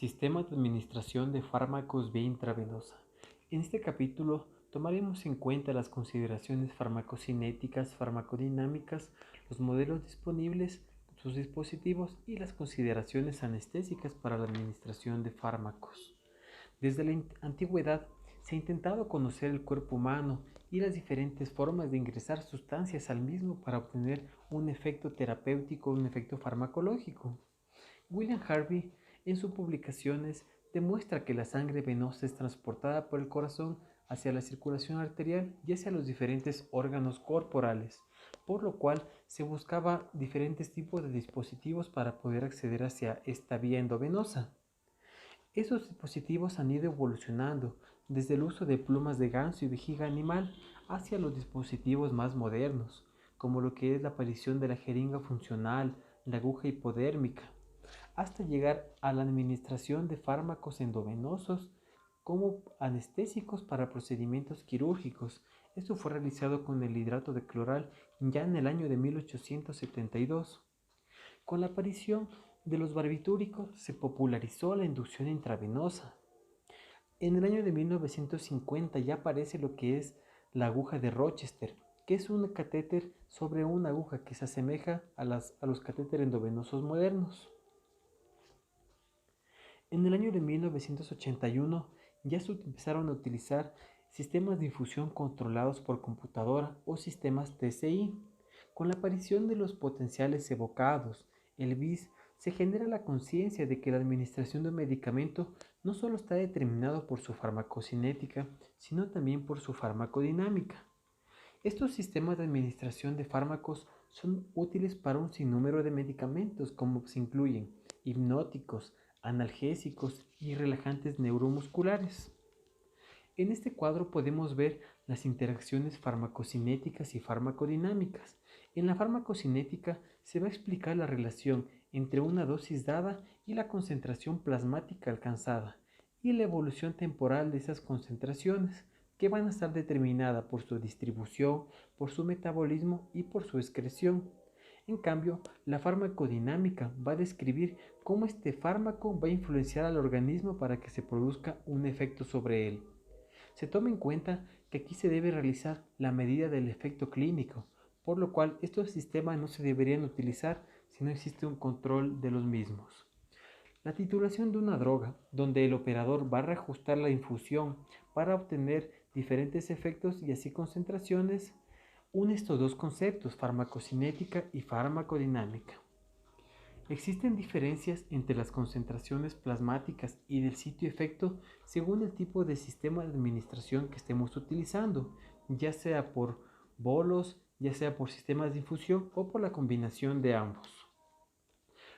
Sistema de administración de fármacos vía intravenosa. En este capítulo tomaremos en cuenta las consideraciones farmacocinéticas, farmacodinámicas, los modelos disponibles, sus dispositivos y las consideraciones anestésicas para la administración de fármacos. Desde la antigüedad se ha intentado conocer el cuerpo humano y las diferentes formas de ingresar sustancias al mismo para obtener un efecto terapéutico o un efecto farmacológico. William Harvey, en sus publicaciones, demuestra que la sangre venosa es transportada por el corazón hacia la circulación arterial y hacia los diferentes órganos corporales, por lo cual se buscaba diferentes tipos de dispositivos para poder acceder hacia esta vía endovenosa. Esos dispositivos han ido evolucionando desde el uso de plumas de ganso y vejiga animal hacia los dispositivos más modernos, como lo que es la aparición de la jeringa funcional, la aguja hipodérmica, hasta llegar a la administración de fármacos endovenosos como anestésicos para procedimientos quirúrgicos. Esto fue realizado con el hidrato de cloral ya en el año de 1872. Con la aparición de los barbitúricos se popularizó la inducción intravenosa. En el año de 1950 ya aparece lo que es la aguja de Rochester, que es un catéter sobre una aguja que se asemeja a los catéteres endovenosos modernos. En el año de 1981 ya se empezaron a utilizar sistemas de infusión controlados por computadora o sistemas TCI. Con la aparición de los potenciales evocados, el BIS, se genera la conciencia de que la administración de un medicamento no solo está determinado por su farmacocinética, sino también por su farmacodinámica. Estos sistemas de administración de fármacos son útiles para un sinnúmero de medicamentos, como se incluyen hipnóticos, analgésicos y relajantes neuromusculares. En este cuadro podemos ver las interacciones farmacocinéticas y farmacodinámicas. En la farmacocinética se va a explicar la relación entre una dosis dada y la concentración plasmática alcanzada, y la evolución temporal de esas concentraciones, que van a estar determinadas por su distribución, por su metabolismo y por su excreción. En cambio, la farmacodinámica va a describir cómo este fármaco va a influenciar al organismo para que se produzca un efecto sobre él. Se toma en cuenta que aquí se debe realizar la medida del efecto clínico, por lo cual estos sistemas no se deberían utilizar si no existe un control de los mismos. La titulación de una droga, donde el operador va a reajustar la infusión para obtener diferentes efectos y así concentraciones, une estos dos conceptos, farmacocinética y farmacodinámica. Existen diferencias entre las concentraciones plasmáticas y del sitio efecto según el tipo de sistema de administración que estemos utilizando, ya sea por bolos, ya sea por sistemas de infusión o por la combinación de ambos.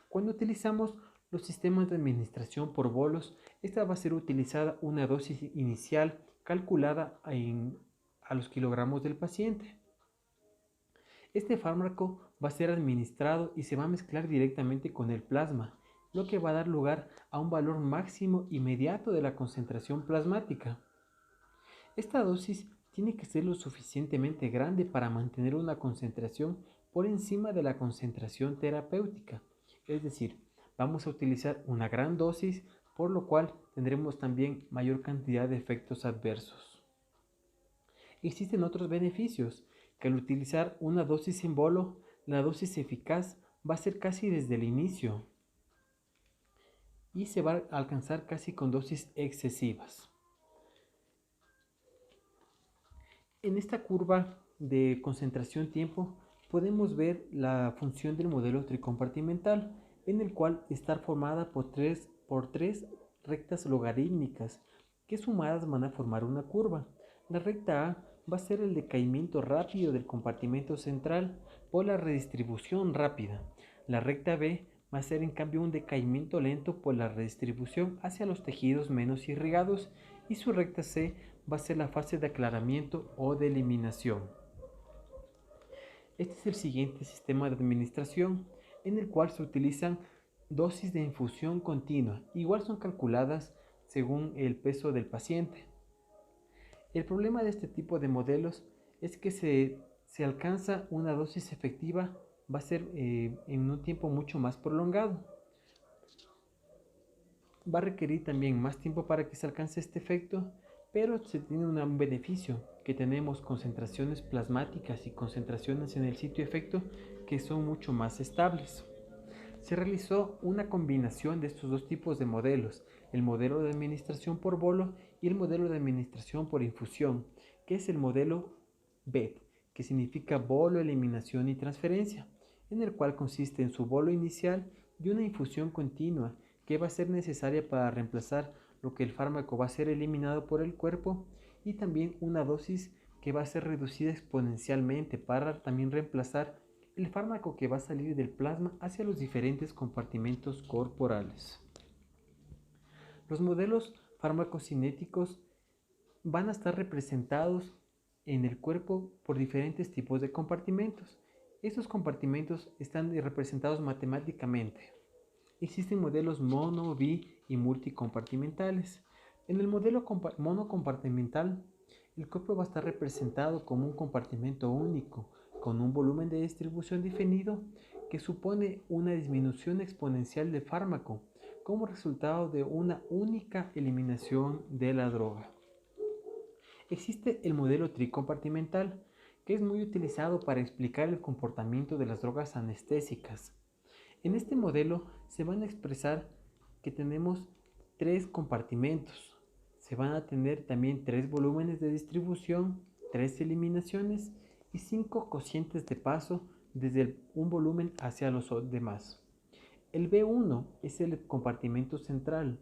Cuando utilizamos los sistemas de administración por bolos, esta va a ser utilizada una dosis inicial calculada a los kilogramos del paciente. Este fármaco va a ser administrado y se va a mezclar directamente con el plasma, lo que va a dar lugar a un valor máximo inmediato de la concentración plasmática. Esta dosis tiene que ser lo suficientemente grande para mantener una concentración por encima de la concentración terapéutica. Es decir, vamos a utilizar una gran dosis, por lo cual tendremos también mayor cantidad de efectos adversos. Existen otros beneficios, que al utilizar una dosis en bolo, la dosis eficaz va a ser casi desde el inicio y se va a alcanzar casi con dosis excesivas. En esta curva de concentración-tiempo podemos ver la función del modelo tricompartimental, en el cual está formada por tres rectas logarítmicas que sumadas van a formar una curva. La recta A va a ser el decaimiento rápido del compartimento central por la redistribución rápida. La recta B va a ser en cambio un decaimiento lento por la redistribución hacia los tejidos menos irrigados, y su recta C va a ser la fase de aclaramiento o de eliminación. Este es el siguiente sistema de administración, en el cual se utilizan dosis de infusión continua, igual son calculadas según el peso del paciente. El problema de este tipo de modelos es que se alcanza una dosis efectiva, va a ser en un tiempo mucho más prolongado. va a requerir también más tiempo para que se alcance este efecto, pero se tiene un beneficio, que tenemos concentraciones plasmáticas y concentraciones en el sitio efecto que son mucho más estables. Se realizó una combinación de estos dos tipos de modelos, el modelo de administración por bolo y el modelo de administración por infusión, que es el modelo BET, que significa bolo, eliminación y transferencia, en el cual consiste en su bolo inicial y una infusión continua que va a ser necesaria para reemplazar lo que el fármaco va a ser eliminado por el cuerpo, y también una dosis que va a ser reducida exponencialmente para también reemplazar el fármaco que va a salir del plasma hacia los diferentes compartimentos corporales. Los modelos farmacocinéticos van a estar representados en el cuerpo por diferentes tipos de compartimentos. Estos compartimentos están representados matemáticamente. Existen modelos mono, bi y multicompartimentales. En el modelo monocompartimental, el cuerpo va a estar representado como un compartimento único, con un volumen de distribución definido que supone una disminución exponencial del fármaco como resultado de una única eliminación de la droga. Existe el modelo tricompartimental, que es muy utilizado para explicar el comportamiento de las drogas anestésicas. En este modelo se van a expresar que tenemos tres compartimentos. Se van a tener también tres volúmenes de distribución, tres eliminaciones y cinco cocientes de paso desde un volumen hacia los demás. El B1 es el compartimento central,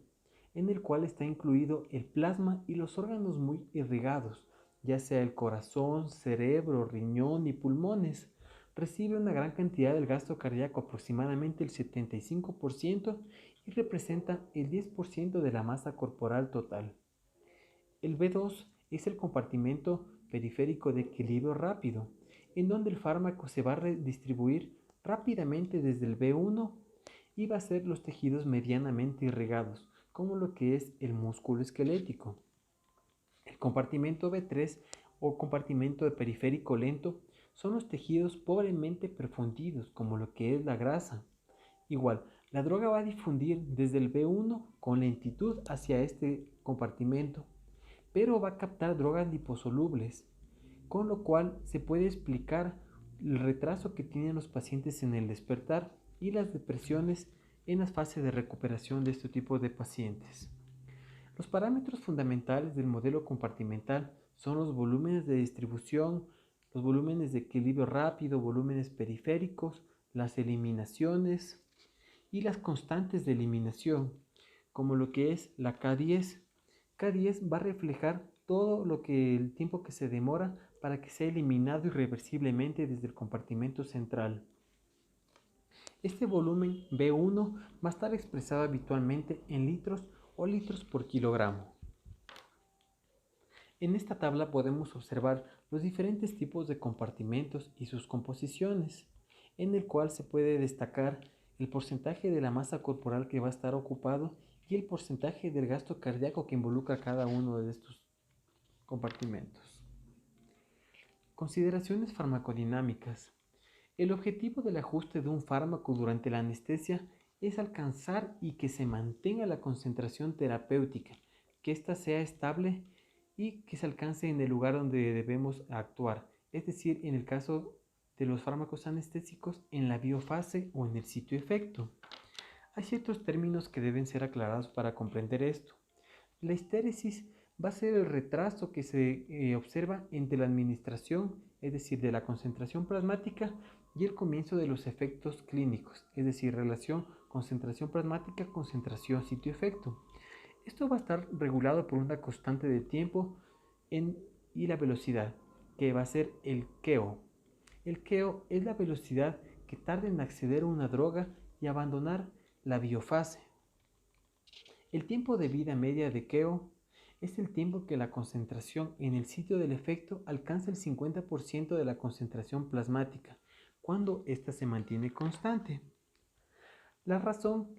en el cual está incluido el plasma y los órganos muy irrigados, ya sea el corazón, cerebro, riñón y pulmones. Recibe una gran cantidad del gasto cardíaco, aproximadamente el 75%, y representa el 10% de la masa corporal total. El B2 es el compartimento periférico de equilibrio rápido, en donde el fármaco se va a redistribuir rápidamente desde el B1 y va a ser los tejidos medianamente irrigados, como lo que es el músculo esquelético. El compartimento B3 o compartimento de periférico lento son los tejidos pobremente perfundidos, como lo que es la grasa. Igual, la droga va a difundir desde el B1 con lentitud hacia este compartimento, pero va a captar drogas liposolubles, con lo cual se puede explicar el retraso que tienen los pacientes en el despertar y las depresiones en las fases de recuperación de este tipo de pacientes. Los parámetros fundamentales del modelo compartimental son los volúmenes de distribución, los volúmenes de equilibrio rápido, volúmenes periféricos, las eliminaciones y las constantes de eliminación, como lo que es la K10. K10 va a reflejar todo lo que el tiempo que se demora para que sea eliminado irreversiblemente desde el compartimento central. Este volumen B1 va a estar expresado habitualmente en litros o litros por kilogramo. En esta tabla podemos observar los diferentes tipos de compartimentos y sus composiciones, en el cual se puede destacar el porcentaje de la masa corporal que va a estar ocupado y el porcentaje del gasto cardíaco que involucra cada uno de estos compartimentos. Consideraciones farmacodinámicas. El objetivo del ajuste de un fármaco durante la anestesia es alcanzar y que se mantenga la concentración terapéutica, que ésta sea estable y que se alcance en el lugar donde debemos actuar, es decir, en el caso de los fármacos anestésicos, en la biofase o en el sitio efecto. Hay ciertos términos que deben ser aclarados para comprender esto. La histéresis va a ser el retraso que se observa entre la administración, es decir, de la concentración plasmática, y el comienzo de los efectos clínicos, es decir, relación concentración plasmática, concentración sitio-efecto. Esto va a estar regulado por una constante de tiempo y la velocidad, que va a ser el KEO. El KEO es la velocidad que tarda en acceder a una droga y abandonar la biofase. El tiempo de vida media de KEO es el tiempo que la concentración en el sitio del efecto alcanza el 50% de la concentración plasmática, cuando ésta se mantiene constante. La razón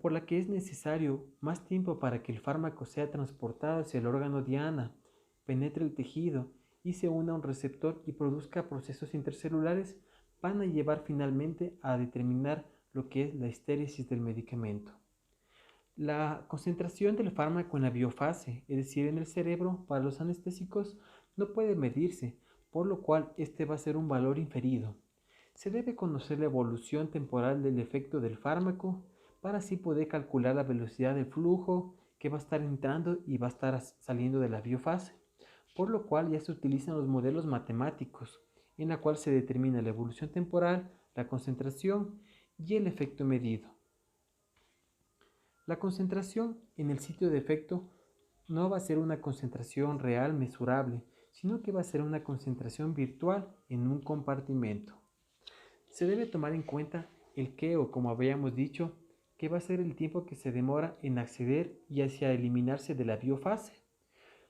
por la que es necesario más tiempo para que el fármaco sea transportado hacia el órgano diana, penetre el tejido y se una a un receptor y produzca procesos intercelulares, van a llevar finalmente a determinar lo que es la histéresis del medicamento. La concentración del fármaco en la biofase, es decir, en el cerebro, para los anestésicos, no puede medirse, por lo cual este va a ser un valor inferido. Se debe conocer la evolución temporal del efecto del fármaco para así poder calcular la velocidad de flujo que va a estar entrando y va a estar saliendo de la biofase, por lo cual ya se utilizan los modelos matemáticos, en la cual se determina la evolución temporal, la concentración y el efecto medido. La concentración en el sitio de efecto no va a ser una concentración real mesurable, sino que va a ser una concentración virtual en un compartimento. Se debe tomar en cuenta el KEO, como habíamos dicho, que va a ser el tiempo que se demora en acceder y hacia eliminarse de la biofase.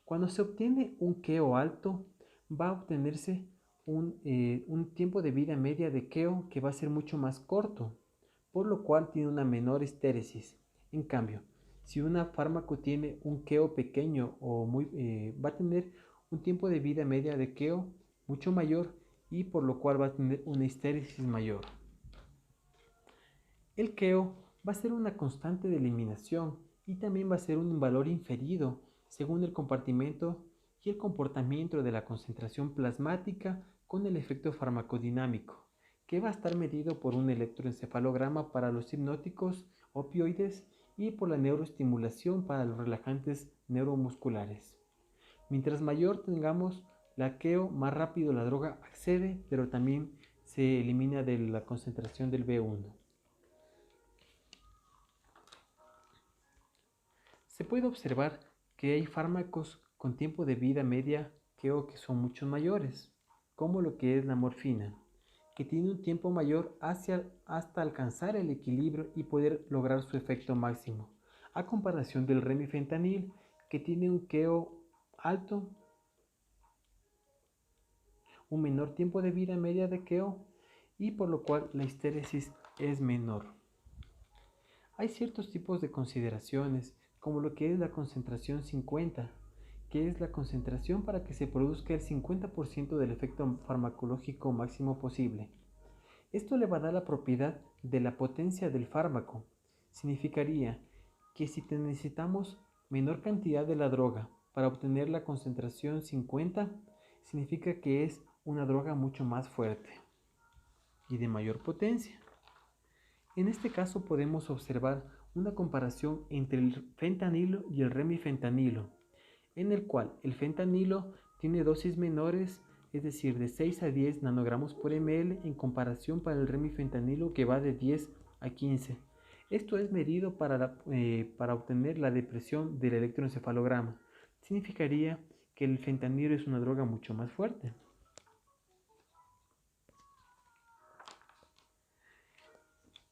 Cuando se obtiene un KEO alto, va a obtenerse un tiempo de vida media de KEO que va a ser mucho más corto, por lo cual tiene una menor estéresis. En cambio, si un fármaco tiene un KEO pequeño va a tener un tiempo de vida media de KEO mucho mayor y por lo cual va a tener una estéresis mayor. El KEO va a ser una constante de eliminación y también va a ser un valor inferido según el compartimento y el comportamiento de la concentración plasmática con el efecto farmacodinámico, que va a estar medido por un electroencefalograma para los hipnóticos opioides y por la neuroestimulación para los relajantes neuromusculares. Mientras mayor tengamos la KEO, más rápido la droga accede, pero también se elimina de la concentración del B1. Se puede observar que hay fármacos con tiempo de vida media que son mucho mayores, como lo que es la morfina, que tiene un tiempo mayor hasta alcanzar el equilibrio y poder lograr su efecto máximo, a comparación del remifentanil, que tiene un KEO alto, un menor tiempo de vida media de KEO y por lo cual la estéresis es menor. Hay ciertos tipos de consideraciones, como lo que es la concentración 50, que es la concentración para que se produzca el 50% del efecto farmacológico máximo posible. Esto le va a dar la propiedad de la potencia del fármaco. Significaría que si necesitamos menor cantidad de la droga para obtener la concentración 50, significa que es una droga mucho más fuerte y de mayor potencia. En este caso podemos observar una comparación entre el fentanilo y el remifentanilo, en el cual el fentanilo tiene dosis menores, es decir, de 6 a 10 nanogramos por ml, en comparación para el remifentanilo que va de 10 a 15. Esto es medido para obtener la depresión del electroencefalograma. Significaría que el fentanilo es una droga mucho más fuerte.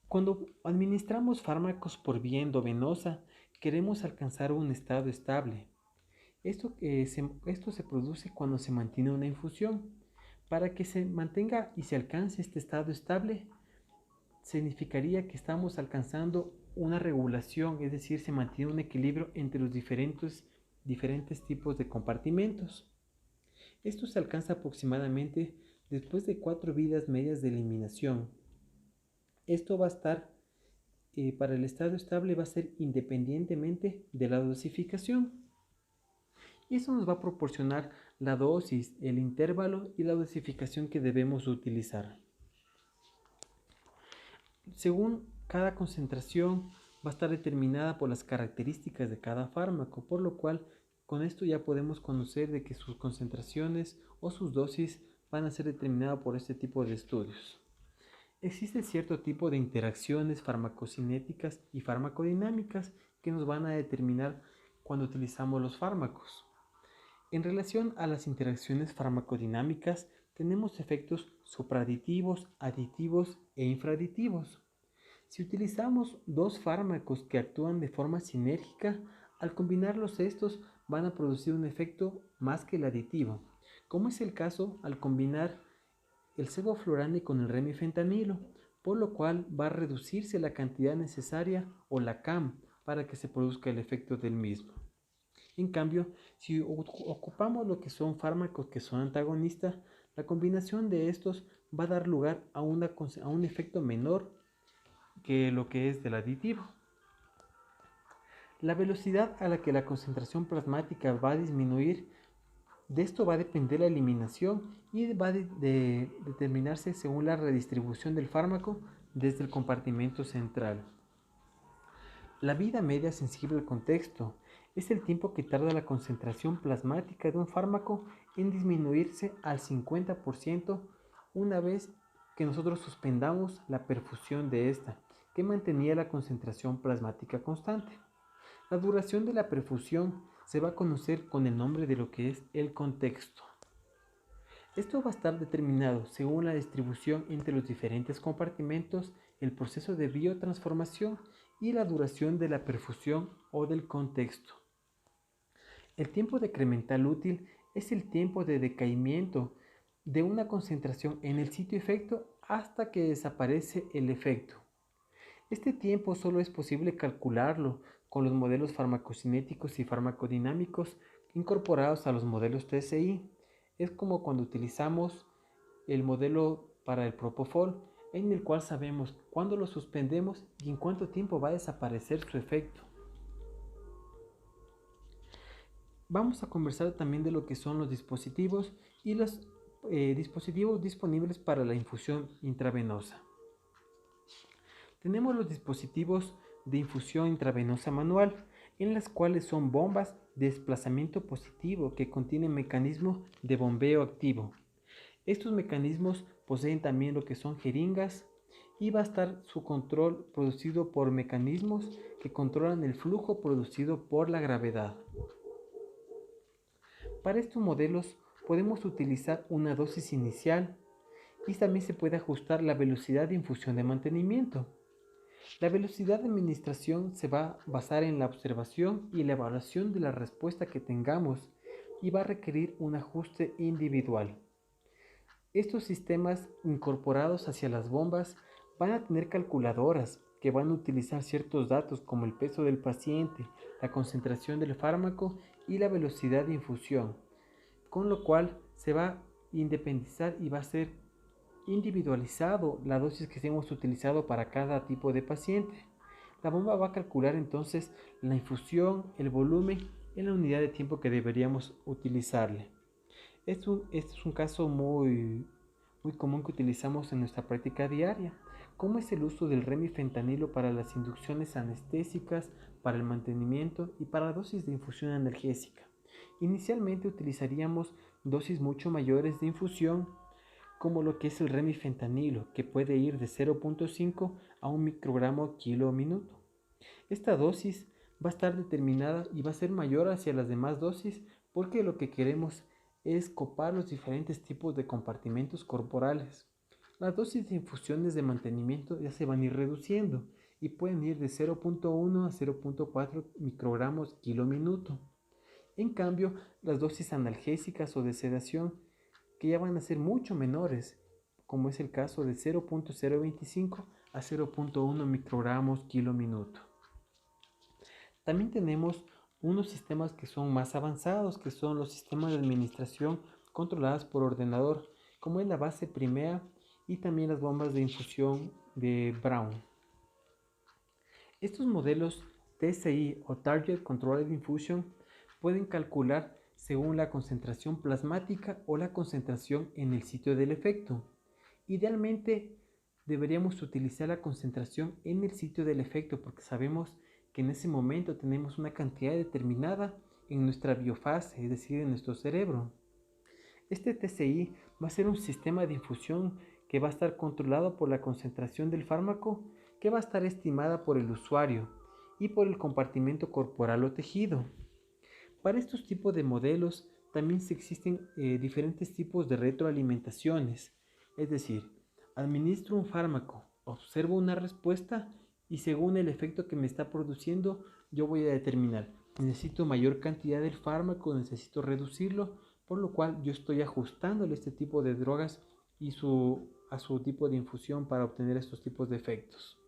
Cuando administramos fármacos por vía endovenosa, queremos alcanzar un estado estable. Esto se produce cuando se mantiene una infusión. Para que se mantenga y se alcance este estado estable, significaría que estamos alcanzando una regulación, es decir, se mantiene un equilibrio entre los diferentes tipos de compartimentos. Esto se alcanza aproximadamente después de 4 vidas medias de eliminación. Esto va a estar, para el estado estable, va a ser independientemente de la dosificación. Y eso nos va a proporcionar la dosis, el intervalo y la dosificación que debemos utilizar. Según cada concentración va a estar determinada por las características de cada fármaco, por lo cual con esto ya podemos conocer de que sus concentraciones o sus dosis van a ser determinadas por este tipo de estudios. Existe cierto tipo de interacciones farmacocinéticas y farmacodinámicas que nos van a determinar cuando utilizamos los fármacos. En relación a las interacciones farmacodinámicas, tenemos efectos supraditivos, aditivos e infraditivos. Si utilizamos dos fármacos que actúan de forma sinérgica, al combinarlos estos van a producir un efecto más que el aditivo, como es el caso al combinar el sevoflurane con el remifentanilo, por lo cual va a reducirse la cantidad necesaria o la CAM para que se produzca el efecto del mismo. En cambio, si ocupamos lo que son fármacos que son antagonistas, la combinación de estos va a dar lugar a un efecto menor que lo que es del aditivo. La velocidad a la que la concentración plasmática va a disminuir, de esto va a depender la eliminación y va a determinarse según la redistribución del fármaco desde el compartimento central. La vida media sensible al contexto es el tiempo que tarda la concentración plasmática de un fármaco en disminuirse al 50% una vez que nosotros suspendamos la perfusión de esta, que mantenía la concentración plasmática constante. La duración de la perfusión se va a conocer con el nombre de lo que es el contexto. Esto va a estar determinado según la distribución entre los diferentes compartimentos, el proceso de biotransformación y la duración de la perfusión o del contexto. El tiempo decremental útil es el tiempo de decaimiento de una concentración en el sitio efecto hasta que desaparece el efecto. Este tiempo solo es posible calcularlo con los modelos farmacocinéticos y farmacodinámicos incorporados a los modelos TSI. Es como cuando utilizamos el modelo para el Propofol, en el cual sabemos cuándo lo suspendemos y en cuánto tiempo va a desaparecer su efecto. Vamos a conversar también de lo que son los dispositivos y los dispositivos disponibles para la infusión intravenosa. Tenemos los dispositivos de infusión intravenosa manual, en las cuales son bombas de desplazamiento positivo que contienen mecanismos de bombeo activo. Estos mecanismos poseen también lo que son jeringas y va a estar su control producido por mecanismos que controlan el flujo producido por la gravedad. Para estos modelos podemos utilizar una dosis inicial y también se puede ajustar la velocidad de infusión de mantenimiento. La velocidad de administración se va a basar en la observación y la evaluación de la respuesta que tengamos y va a requerir un ajuste individual. Estos sistemas incorporados hacia las bombas van a tener calculadoras que van a utilizar ciertos datos como el peso del paciente, la concentración del fármaco y la velocidad de infusión, con lo cual se va a independizar y va a ser individualizado la dosis que hemos utilizado para cada tipo de paciente. La bomba va a calcular entonces la infusión, el volumen en la unidad de tiempo que deberíamos utilizarle. Este es un caso muy común que utilizamos en nuestra práctica diaria, como es el uso del remifentanilo para las inducciones anestésicas, para el mantenimiento y para dosis de infusión analgésica. Inicialmente utilizaríamos dosis mucho mayores de infusión, como lo que es el remifentanilo, que puede ir de 0.5 a 1 microgramo kilo minuto. Esta dosis va a estar determinada y va a ser mayor hacia las demás dosis porque lo que queremos es copar los diferentes tipos de compartimentos corporales. Las dosis de infusiones de mantenimiento ya se van a ir reduciendo y pueden ir de 0.1 a 0.4 microgramos kilo minuto. En cambio, las dosis analgésicas o de sedación que ya van a ser mucho menores, como es el caso de 0.025 a 0.1 microgramos kilo minuto. También tenemos unos sistemas que son más avanzados, que son los sistemas de administración controlados por ordenador, como es la base Primea y también las bombas de infusión de Brown. Estos modelos TSI o Target Controlled Infusion pueden calcular según la concentración plasmática o la concentración en el sitio del efecto. Idealmente deberíamos utilizar la concentración en el sitio del efecto porque sabemos que en ese momento tenemos una cantidad determinada en nuestra biofase, es decir, en nuestro cerebro. Este TSI va a ser un sistema de infusión que va a estar controlado por la concentración del fármaco que va a estar estimada por el usuario y por el compartimento corporal o tejido. Para estos tipos de modelos también existen diferentes tipos de retroalimentaciones, es decir, administro un fármaco, observo una respuesta y según el efecto que me está produciendo, yo voy a determinar, necesito mayor cantidad del fármaco, necesito reducirlo, por lo cual yo estoy ajustándole este tipo de drogas y a su tipo de infusión para obtener estos tipos de efectos.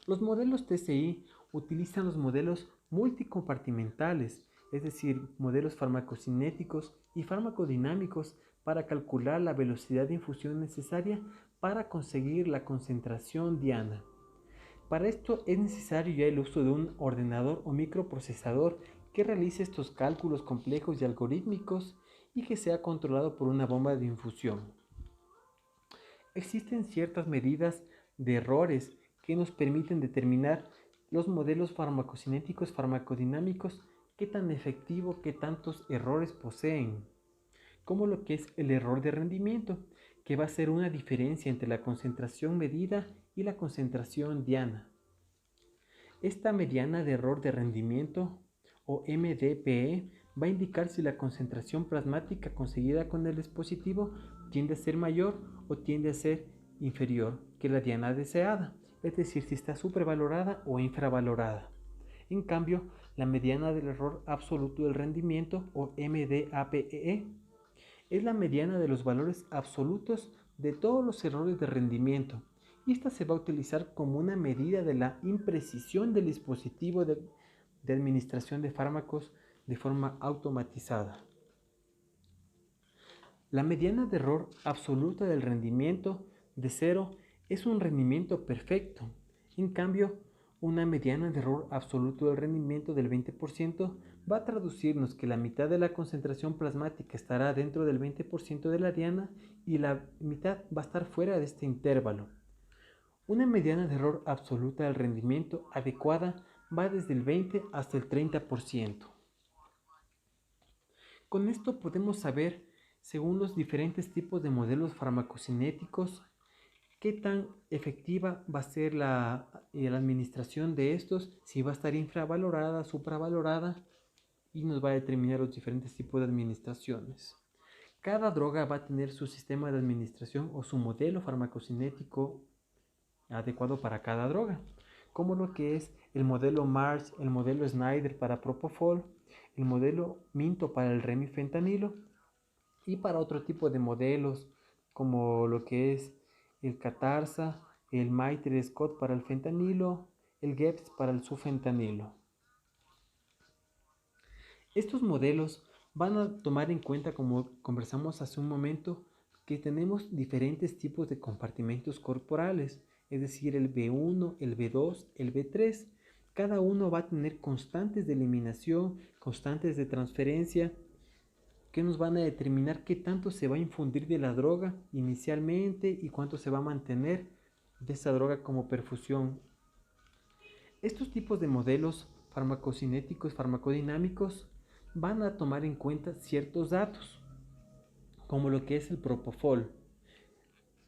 Los modelos TSI utilizan los modelos multicompartimentales, es decir, modelos farmacocinéticos y farmacodinámicos para calcular la velocidad de infusión necesaria para conseguir la concentración diana. Para esto es necesario ya el uso de un ordenador o microprocesador que realice estos cálculos complejos y algorítmicos y que sea controlado por una bomba de infusión. Existen ciertas medidas de errores que nos permiten determinar los modelos farmacocinéticos farmacodinámicos, qué tan efectivo, qué tantos errores poseen, como lo que es el error de rendimiento, que va a ser una diferencia entre la concentración medida y la concentración diana. Esta mediana de error de rendimiento o MDPE va a indicar si la concentración plasmática conseguida con el dispositivo tiende a ser mayor o tiende a ser inferior que la diana deseada, es decir, si está supervalorada o infravalorada. En cambio, la mediana del error absoluto del rendimiento o MDAPE es la mediana de los valores absolutos de todos los errores de rendimiento, y esta se va a utilizar como una medida de la imprecisión del dispositivo de administración de fármacos de forma automatizada. La mediana de error absoluta del rendimiento de 0 es un rendimiento perfecto. En cambio, una mediana de error absoluto del rendimiento del 20% va a traducirnos que la mitad de la concentración plasmática estará dentro del 20% de la diana y la mitad va a estar fuera de este intervalo. Una mediana de error absoluta del rendimiento adecuada va desde el 20 hasta el 30%. Con esto podemos saber, según los diferentes tipos de modelos farmacocinéticos, qué tan efectiva va a ser la administración de estos, si va a estar infravalorada, supravalorada, y nos va a determinar los diferentes tipos de administraciones. Cada droga va a tener su sistema de administración o su modelo farmacocinético adecuado para cada droga, como lo que es el modelo Mars, el modelo Snyder para Propofol, el modelo Minto para el remifentanilo y para otro tipo de modelos como lo que es el Catarsa, el Maitre Scott para el fentanilo, el GEPS para el sufentanilo. Estos modelos van a tomar en cuenta, como conversamos hace un momento, que tenemos diferentes tipos de compartimentos corporales, es decir, el B1, el B2, el B3. Cada uno va a tener constantes de eliminación, constantes de transferencia, que nos van a determinar qué tanto se va a infundir de la droga inicialmente y cuánto se va a mantener de esa droga como perfusión. Estos tipos de modelos farmacocinéticos, farmacodinámicos, van a tomar en cuenta ciertos datos, como lo que es el propofol,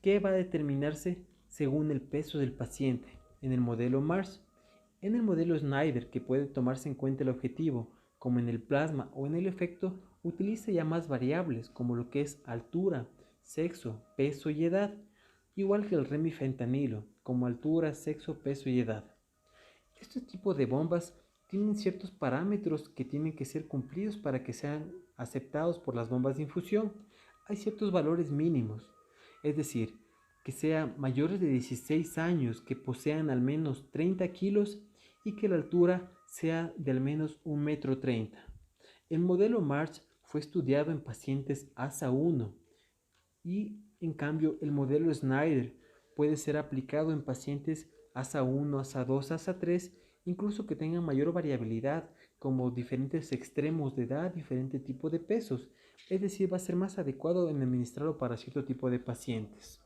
que va a determinarse según el peso del paciente en el modelo Mars. En el modelo Snyder, que puede tomarse en cuenta el objetivo, como en el plasma o en el efecto, utiliza ya más variables, como lo que es altura, sexo, peso y edad, igual que el remifentanilo, como altura, sexo, peso y edad. Este tipo de bombas tienen ciertos parámetros que tienen que ser cumplidos para que sean aceptados por las bombas de infusión. Hay ciertos valores mínimos, es decir, que sean mayores de 16 años, que posean al menos 30 kilos y que la altura sea de al menos 1,30 m. El modelo March fue estudiado en pacientes ASA 1 y en cambio el modelo Snyder puede ser aplicado en pacientes ASA 1, ASA 2, ASA 3, incluso que tengan mayor variabilidad, como diferentes extremos de edad, diferente tipo de pesos, es decir, va a ser más adecuado en administrarlo para cierto tipo de pacientes.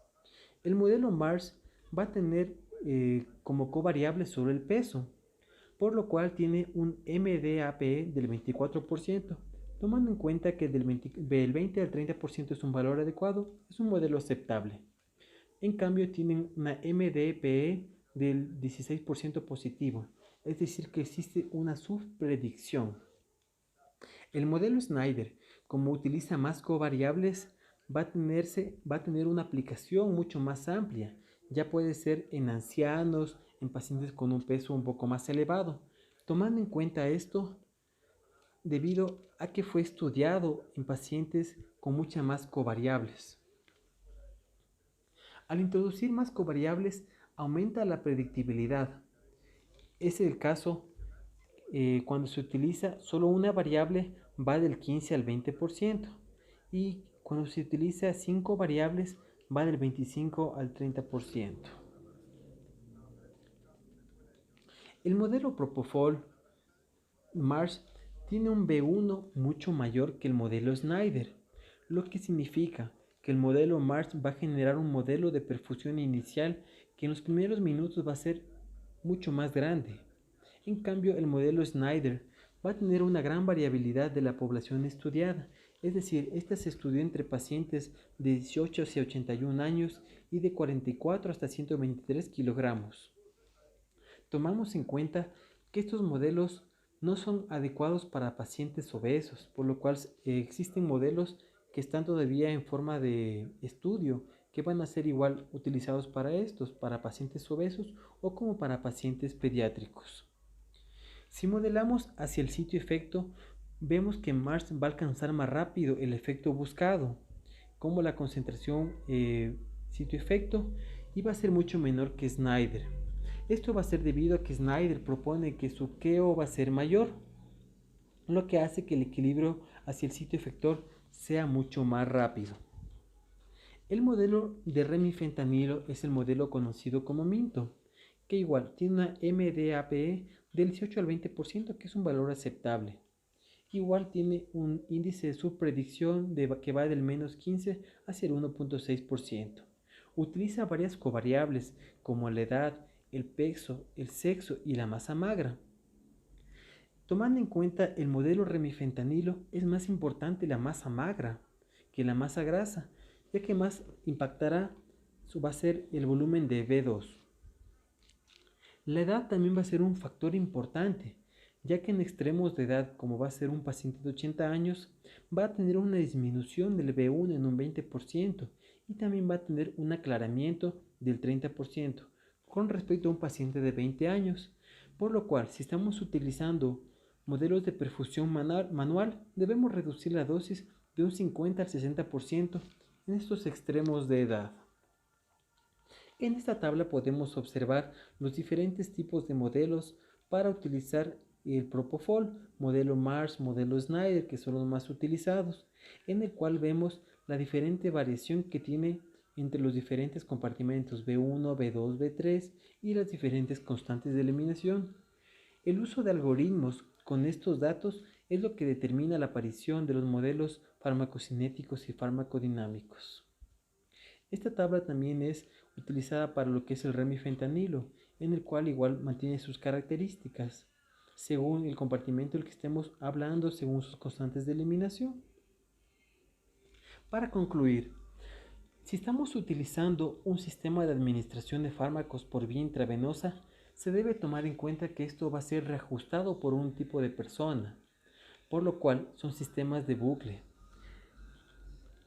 El modelo Mars va a tener como covariable solo el peso, por lo cual tiene un MDAPE del 24%. Tomando en cuenta que del 20 al 30% es un valor adecuado, es un modelo aceptable. En cambio, tienen una MDPE del 16% positivo, es decir, que existe una subpredicción. El modelo Snyder, como utiliza más covariables, va a tener una aplicación mucho más amplia. Ya puede ser en ancianos, en pacientes con un peso un poco más elevado. Tomando en cuenta esto, debido a que fue estudiado en pacientes con muchas más covariables. Al introducir más covariables, aumenta la predictibilidad. Es el caso cuando se utiliza solo una variable, va del 15 al 20%, y cuando se utiliza 5 variables va del 25 al 30%. El modelo Propofol Mars tiene un B1 mucho mayor que el modelo Snyder, lo que significa que el modelo Mars va a generar un modelo de perfusión inicial que en los primeros minutos va a ser mucho más grande. En cambio, el modelo Snyder va a tener una gran variabilidad de la población estudiada, es decir, esta se estudió entre pacientes de 18 hacia 81 años y de 44 hasta 123 kilogramos. Tomamos en cuenta que estos modelos no son adecuados para pacientes obesos, por lo cual existen modelos que están todavía en forma de estudio, que van a ser igual utilizados para estos, para pacientes obesos o como para pacientes pediátricos. Si modelamos hacia el sitio efecto, vemos que Mars va a alcanzar más rápido el efecto buscado, como la concentración sitio efecto, y va a ser mucho menor que Snyder. Esto va a ser debido a que Snyder propone que su KO va a ser mayor, lo que hace que el equilibrio hacia el sitio efector sea mucho más rápido. El modelo de remifentanilo es el modelo conocido como Minto, que igual tiene una MDAPE del 18 al 20%, que es un valor aceptable. Igual tiene un índice de subpredicción que va del menos 15 hacia el 1.6%. Utiliza varias covariables como la edad, el peso, el sexo y la masa magra. Tomando en cuenta el modelo remifentanilo, es más importante la masa magra que la masa grasa, ya que más impactará va a ser el volumen de B2. La edad también va a ser un factor importante, ya que en extremos de edad, como va a ser un paciente de 80 años, va a tener una disminución del B1 en un 20% y también va a tener un aclaramiento del 30% con respecto a un paciente de 20 años, por lo cual si estamos utilizando modelos de perfusión manual, debemos reducir la dosis de un 50 al 60% en estos extremos de edad. En esta tabla podemos observar los diferentes tipos de modelos para utilizar el Propofol, modelo Mars, modelo Snyder, que son los más utilizados, en el cual vemos la diferente variación que tiene entre los diferentes compartimentos B1, B2, B3 y las diferentes constantes de eliminación. El uso de algoritmos con estos datos es lo que determina la aparición de los modelos farmacocinéticos y farmacodinámicos. Esta tabla también es utilizada para lo que es el remifentanilo, en el cual igual mantiene sus características, según el compartimento del que estemos hablando, según sus constantes de eliminación. Para concluir, si estamos utilizando un sistema de administración de fármacos por vía intravenosa, se debe tomar en cuenta que esto va a ser reajustado por un tipo de persona, por lo cual son sistemas de bucle.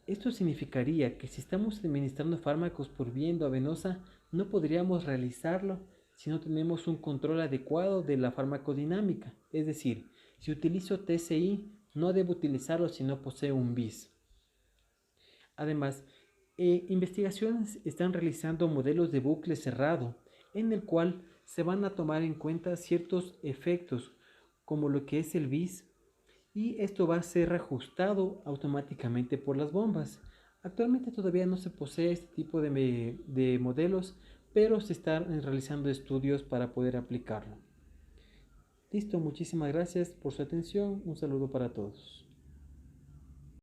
Esto significaría que si estamos administrando fármacos por vía endovenosa, no podríamos realizarlo si no tenemos un control adecuado de la farmacodinámica. Es decir, si utilizo TCI, no debo utilizarlo si no posee un BIS. Además, investigaciones están realizando modelos de bucle cerrado, en el cual se van a tomar en cuenta ciertos efectos, como lo que es el BIS, y esto va a ser ajustado automáticamente por las bombas. Actualmente todavía no se posee este tipo de modelos, pero se están realizando estudios para poder aplicarlo. Listo, muchísimas gracias por su atención. Un saludo para todos.